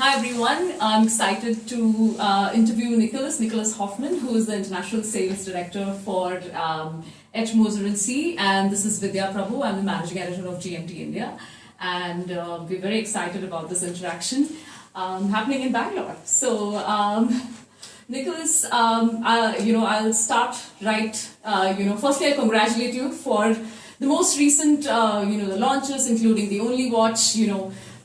Hi everyone, I'm excited to interview Nicholas Hofmann, who is the International Sales Director for H.Moser Cie, and this is Vidya Prabhu. I'm the Managing Editor of GMT India, and we're very excited about this interaction happening in Bangalore. So, Nicholas, I'll start right. Firstly, I congratulate you for the most recent, the launches, including the Only Watch,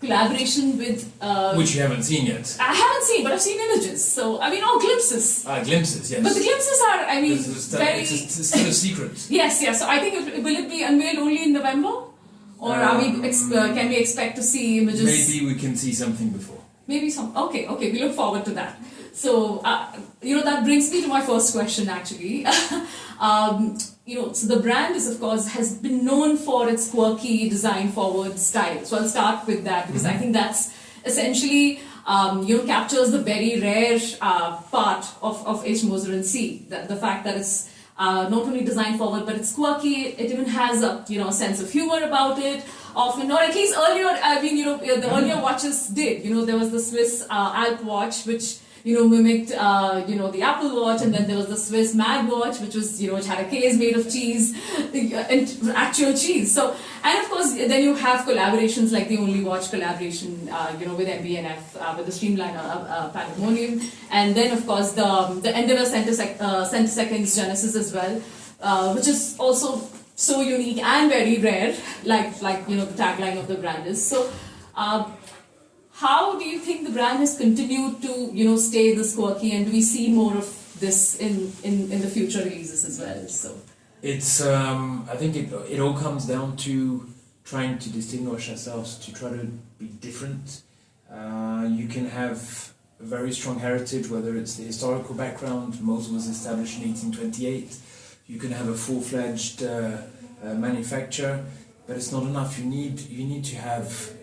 collaboration with... Which you haven't seen yet. I haven't seen, but I've seen images. So, glimpses. Glimpses, yes. But the glimpses are, It's still a secret. Yes. So I think, will it be unveiled only in November? Or can we expect to see images? Maybe we can see something before. Maybe some. Okay, we look forward to that. So, that brings me to my first question actually. So the brand has been known for its quirky, design-forward style. So I'll start with that because I think that's essentially, captures the very rare part of H.Moser Cie. The fact that it's not only design-forward, but it's quirky. It even has a sense of humor about it. Often, or at least earlier, the earlier watches did. There was the Swiss Alp watch, which mimicked, the Apple Watch, and then there was the Swiss Mad Watch, which was, which had a case made of cheese, and actual cheese. So, and of course, then you have collaborations like the Only Watch collaboration, with MB&F, with the Streamliner Pandemonium, and then of course the Endeavour Centiseconds Genesis as well, which is also so unique and very rare, like the tagline of the brand is. So. How do you think the brand has continued to, stay this quirky, and do we see more of this in the future releases as well? So it's, I think it all comes down to trying to distinguish ourselves, to try to be different. You can have a very strong heritage, whether it's the historical background. Moser was established in 1828. You can have a full-fledged manufacturer, but it's not enough. You need to have,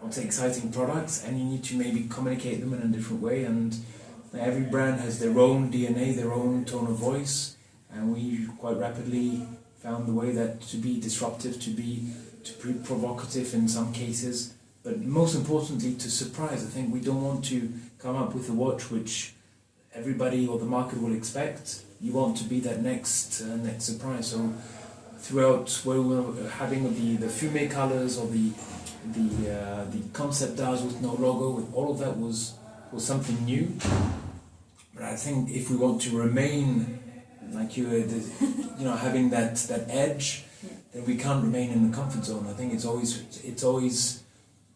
I would say, exciting products, and you need to maybe communicate them in a different way. And every brand has their own DNA, their own tone of voice, and we quite rapidly found the way that to be disruptive, to be provocative in some cases, but most importantly to surprise. I think we don't want to come up with a watch which everybody or the market will expect. You want to be that next surprise. So throughout where we were having the fumé colors or the concept dials with no logo, with all of that was something new. But I think if we want to remain like having that edge, then we can't remain in the comfort zone. I think it's always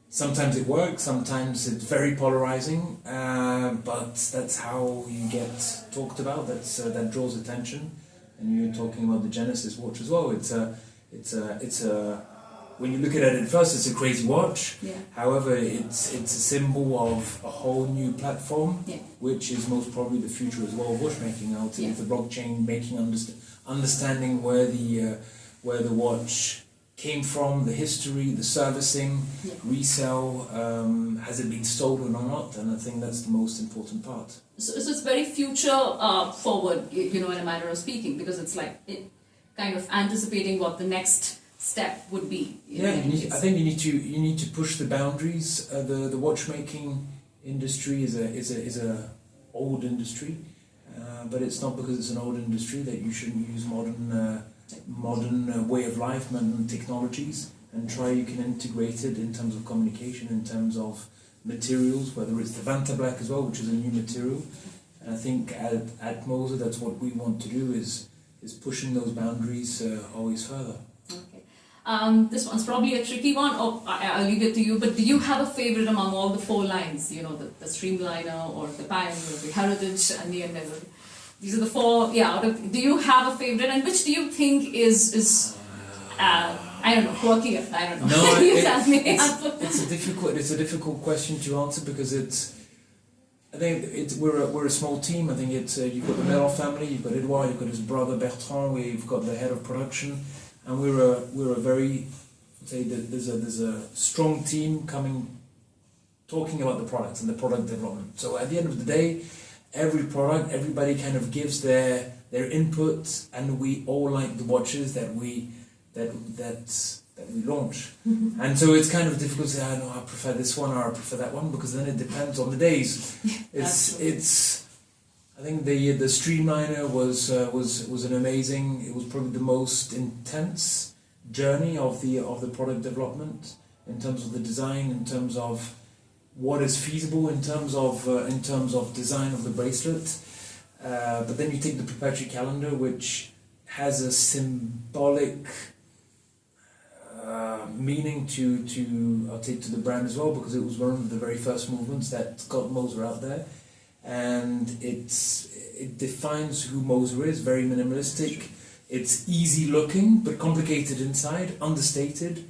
sometimes it works, sometimes it's very polarizing, but that's how you get talked about. That draws attention. And you're talking about the Genesis watch as well. It's a when you look at it at first, it's a crazy watch. Yeah. However, it's a symbol of a whole new platform, which is most probably the future as well of watchmaking. I would say with the blockchain, making understanding where the watch came from, the history, the servicing, resale, has it been stolen or not? And I think that's the most important part. So it's very future forward, in a manner of speaking, because it's like kind of anticipating what the next step would be. I think you need to push the boundaries. The watchmaking industry is a old industry, but it's not because it's an old industry that you shouldn't use modern way of life, modern technologies, and try you can integrate it in terms of communication, in terms of materials, whether it's the Vanta Black as well, which is a new material. And I think at Moser, that's what we want to do is pushing those boundaries always further. This one's probably a tricky one, I'll leave it to you, but do you have a favorite among all the four lines? The Streamliner, or the Pioneer, the Heritage, and the Endeavour? These are the four, do you have a favorite, and which do you think is I don't know, quirkier? I don't know. No, You it's a difficult question to answer because we're a small team. I think you've got the Merle family, you've got Edouard, you've got his brother Bertrand, we've got the head of production. And we're a very, say that there's a strong team talking about the products and the product development. So at the end of the day, everybody kind of gives their input, and we all like the watches that we launch. And so it's kind of difficult to say, I prefer this one or I prefer that one, because then it depends on the days. I think the Streamliner was an amazing. It was probably the most intense journey of the product development in terms of the design, in terms of what is feasible, in terms of design of the bracelet. But then you take the proprietary calendar, which has a symbolic meaning to the brand as well, because it was one of the very first movements that got Moser out there, and it defines who Moser is. Very minimalistic. It's easy looking but complicated inside, understated,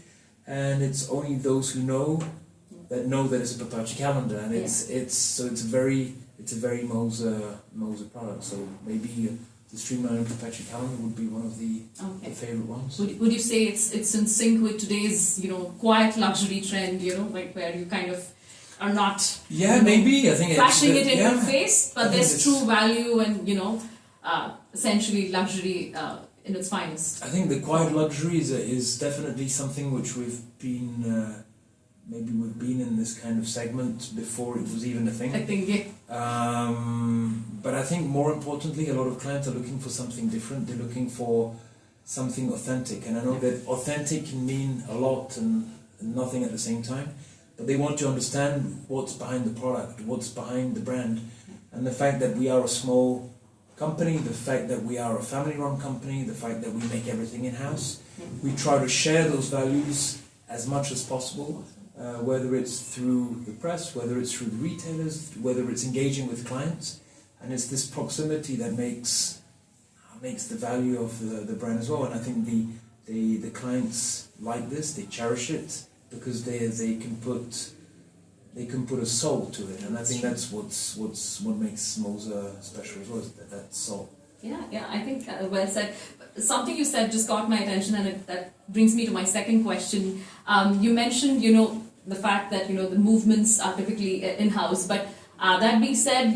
and it's only those who know that it's a proprietary calendar, and it's a very Moser product. So maybe the Streamline Perpetual calendar would be one of the favorite ones. Would you say it's in sync with today's quiet luxury trend, like where you kind of are not maybe I think flashing it in your face, but there's true value and essentially luxury in its finest. I think the quiet luxury is definitely something which we've been. Maybe we've been in this kind of segment before it was even a thing. I think, yeah. But I think more importantly, a lot of clients are looking for something different. They're looking for something authentic. And I know that authentic can mean a lot and nothing at the same time. But they want to understand what's behind the product, what's behind the brand. And the fact that we are a small company, the fact that we are a family-run company, the fact that we make everything in-house. We try to share those values as much as possible. Whether it's through the press, whether it's through the retailers, whether it's engaging with clients, and it's this proximity that makes the value of the brand as well. And I think the clients like this, they cherish it because they can put a soul to it, and I think that's what makes Moser special as well, is that soul. Yeah, I think well said. Something you said just caught my attention, and that brings me to my second question. You mentioned, the fact that the movements are typically in-house, but that being said,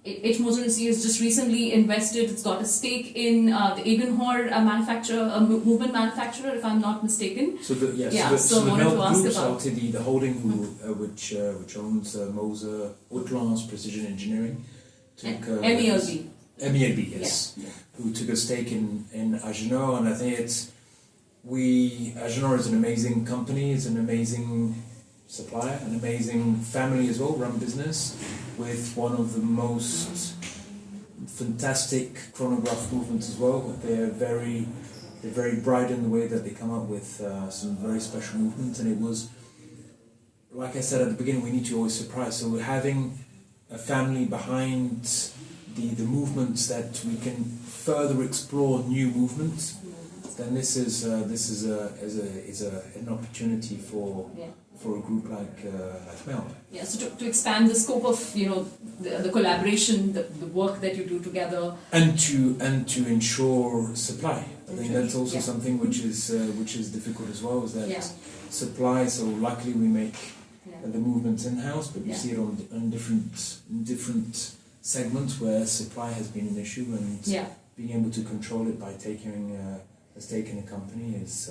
H.Moser Cie has just recently invested. It's got a stake in the Egenhor manufacturer, movement manufacturer, if I'm not mistaken. So the Melt Group, the holding which owns Moser Haute Precision Engineering, took MELB, yes, who took a stake in Agenor, and I think Agenor is an amazing company, it's an amazing supplier, an amazing family as well, run business with one of the most fantastic chronograph movements as well. They're very bright in the way that they come up with some very special movements, and it was, like I said at the beginning, we need to always surprise. So having a family behind the movements that we can further explore new movements, then this is an opportunity for a group like Mel. Yeah, so to expand the scope of the collaboration, the work that you do together, and to ensure supply. I think that's also something which is difficult as well. Is that supply? So luckily we make the movements in-house, but you see it on different segments where supply has been an issue, and being able to control it by taking a stake in a company is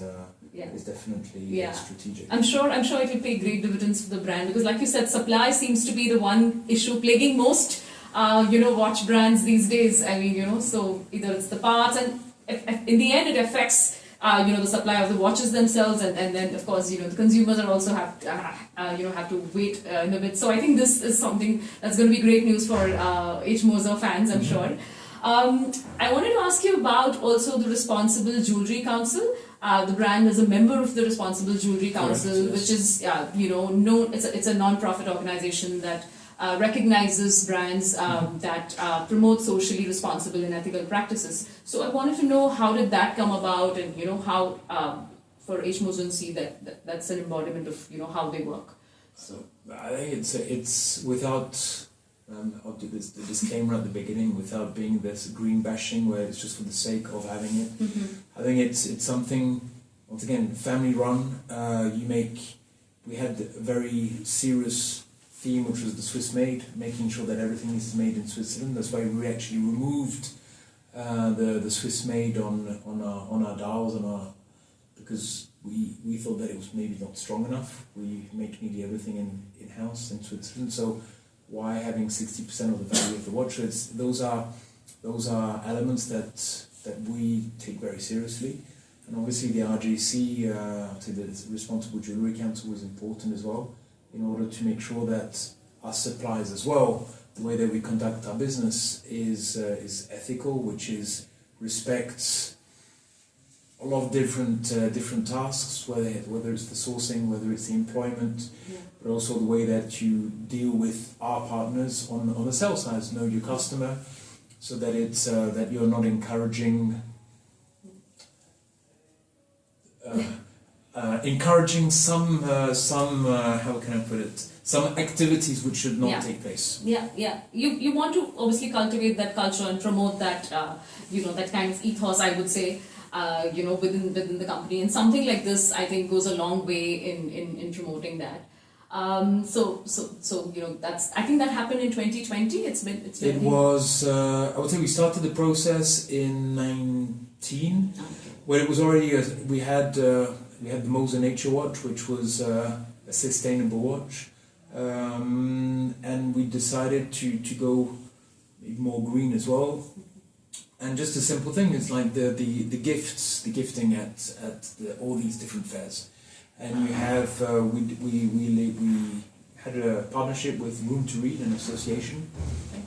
definitely strategic. I'm sure it will pay great dividends for the brand, because, like you said, supply seems to be the one issue plaguing most watch brands these days. I mean, so either it's the parts, and in the end it affects the supply of the watches themselves, and then of course the consumers are also have to wait in a bit. So I think this is something that's going to be great news for H.Moser fans, I'm sure. I wanted to ask you about also the Responsible Jewelry Council. The brand is a member of the Responsible Jewelry Council, which is known. It's a non-profit organization that recognizes brands that promote socially responsible and ethical practices. So I wanted to know, how did that come about, and how for H.Moser Cie that's an embodiment of how they work. So I think it's without. I'll do this disclaimer at the beginning, without being this green bashing where it's just for the sake of having it. I think it's something, once again, family run. We had a very serious theme, which was the Swiss made, making sure that everything is made in Switzerland. That's why we actually removed the Swiss made on our dials, because we thought that it was maybe not strong enough. We make nearly everything in-house in Switzerland, so why having 60% of the value of the watch? So those are elements that we take very seriously. And obviously the RJC, say the Responsible Jewellery Council, was important as well, in order to make sure that our suppliers as well, the way that we conduct our business is ethical, which is respects a lot of different tasks, whether it's the sourcing, whether it's the employment, but also the way that you deal with our partners on the sales side, know your customer, so that it's that you're not encouraging some how can I put it, some activities which should not take place. Yeah. You want to obviously cultivate that culture and promote that that kind of ethos, I would say, within the company, and something like this I think goes a long way in promoting that. So that's, I think that happened in 2020. It was I would say we started the process in 19, where it was already we had the Moser Nature watch, which was a sustainable watch, and we decided to go more green as well. And just a simple thing is like the gifting at all these different fairs, and we have we had a partnership with Room to Read, an association,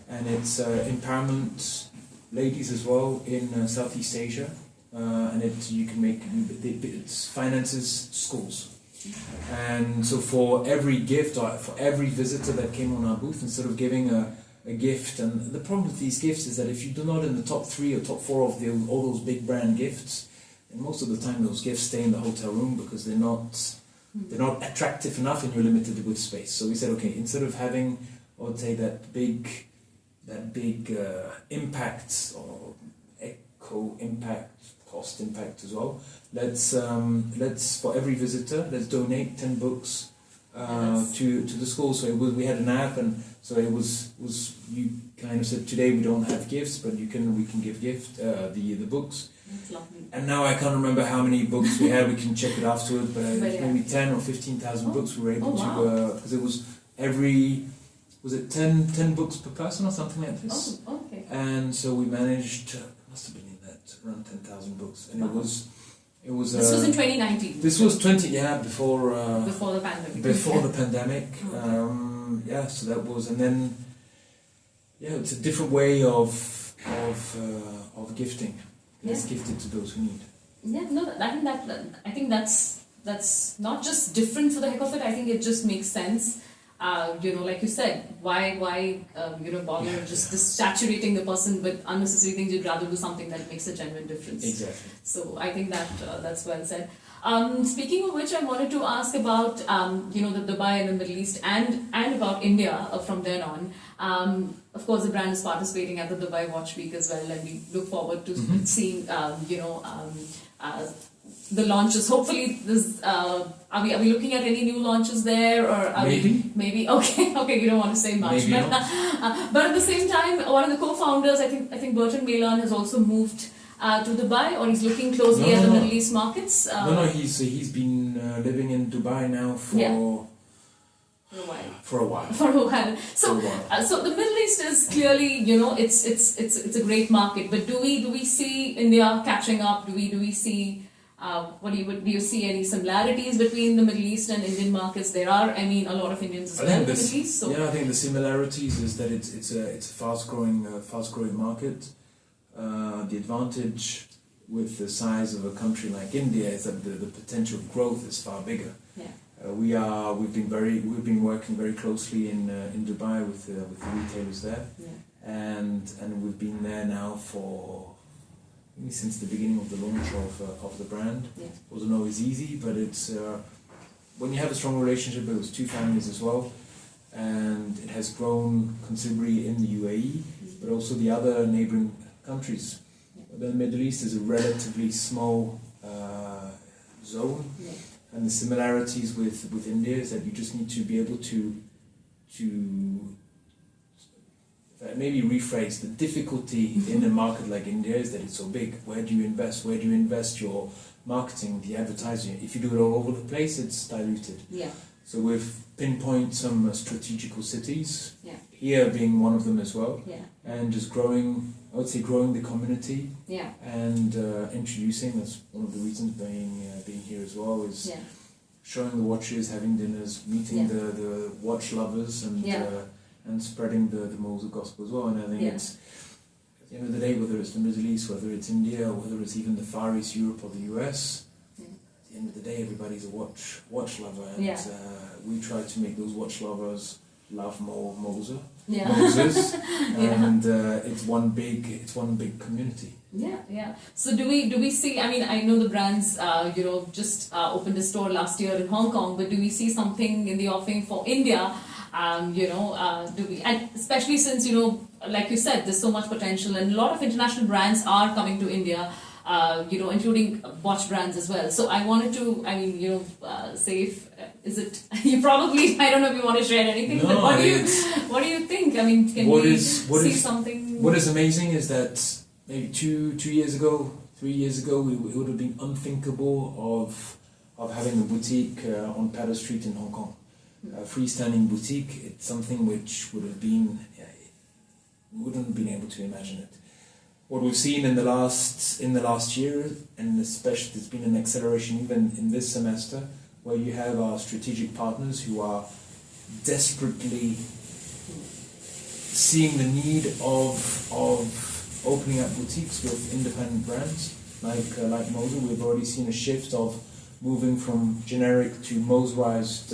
and it's empowerment ladies as well in Southeast Asia, and it finances schools, and so for every gift or for every visitor that came on our booth, instead of giving a gift, and the problem with these gifts is that if you're not in the top 3 or top 4 of all those big brand gifts, and most of the time those gifts stay in the hotel room because they're not attractive enough and you're limited with space. So we said, okay, instead of having, I would say, that big impact or eco impact, cost impact as well, let's for every visitor, let's donate 10 books to the school. So we had an app, and so it was you kind of said, today we don't have gifts, but we can give the books. That's lovely. And now I can't remember how many books we had. We can check it afterwards, but maybe 10 or 15,000 books we were able to, because it was was it 10 books per person or something like this? Oh, okay. And so we managed, must have been in that around 10,000 books, and it was. This was in 2019. This was before the pandemic. Before the pandemic, so that was, and then it's a different way of gifting. It's gifted to those who need. Yeah, no, I think that's not just different for the heck of it. I think it just makes sense. Like you said, why bother just saturating the person with unnecessary things? You'd rather do something that makes a genuine difference. Exactly. So I think that's well said. Speaking of which, I wanted to ask about the Dubai and the Middle East, and about India from then on. Of course, the brand is participating at the Dubai Watch Week as well, and we look forward to seeing the launches. Hopefully, are we looking at any new launches there, or maybe okay, you don't want to say much, but at the same time, one of the co-founders, I think Burton Malan, has also moved to Dubai, or he's looking closely at the Middle East markets. He's been living in Dubai now for a while. So the Middle East is clearly, it's a great market, but do we see India catching up? Do we see do you see any similarities between the Middle East and Indian markets? There are, a lot of Indians as well in the Middle East. So I think the similarities is that it's a fast growing market. The advantage with the size of a country like India is that the potential growth is far bigger. Yeah. We've been working very closely in Dubai with the retailers there, and we've been there now since the beginning of the launch of the brand. Yeah. It wasn't always easy, but it's when you have a strong relationship with those two families as well, and it has grown considerably in the UAE, but also the other neighboring countries. The Middle East is a relatively small zone, and the similarities with India is that you just need to be able to maybe rephrase. The difficulty in a market like India is that it's so big. Where do you invest? Where do you invest your marketing, the advertising. If you do it all over the place, it's diluted. Yeah. So we've pinpointed some strategical cities, Yeah. here being one of them as well, Yeah. and just growing, I would say growing the community Yeah. and introducing, that's one of the reasons being here as well, is Yeah. showing the watches, having dinners, meeting Yeah. the watch lovers and spreading the Moser gospel as well. And I think Yeah. it's, at the end of the day, whether it's the Middle East, whether it's India, or whether it's even the Far East, Europe or the US, Yeah. at the end of the day, everybody's a watch lover, and Yeah. we try to make those watch lovers love more Moser, Yeah. Moses, Yeah. and it's one big community. Yeah, yeah. So do we see? I mean, I know the brands, just opened a store last year in Hong Kong, but do we see something in the offing for India? Do we? And especially since like you said, there's so much potential, and a lot of international brands are coming to India. Including watch brands as well. So I wanted to, say if is it you probably I don't know if you want to share anything, No, but what do you think? I mean, can we see something? What is amazing is that maybe 3 years ago, it would have been unthinkable of having a boutique on Paddle Street in Hong Kong, a freestanding boutique. It's something which would have been we wouldn't have been able to imagine it. What we've seen in the last year, and especially there's been an acceleration even in this semester, where you have our strategic partners who are desperately seeing the need of opening up boutiques with independent brands like Moser. We've already seen a shift of moving from generic to Moserized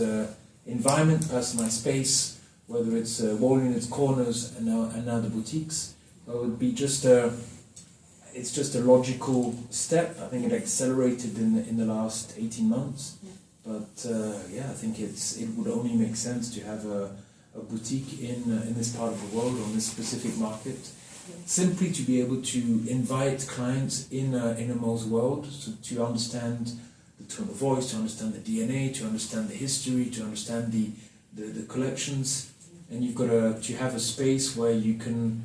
environment, personalized space, whether it's wall units, corners, and now the boutiques. It would be it's just a logical step. I think it accelerated in the last 18 months. Yeah. But I think it would only make sense to have a boutique in this part of the world, on this specific market, simply to be able to invite clients in a Moser world, to understand the tone of voice, to understand the DNA, to understand the history, to understand the collections, and you've got to have a space where you can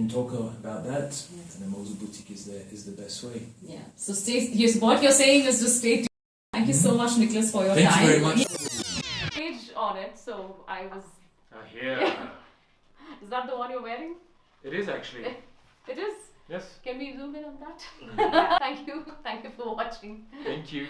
talk about that, and a Moser boutique is the best way. Yeah. So what you're saying is just stay tuned. Thank you so much, Nicholas, for your time. Thank you very much. Page on it, so I was. Yeah. Is that the one you're wearing? It is actually. It is. Yes. Can we zoom in on that? Thank you for watching. Thank you.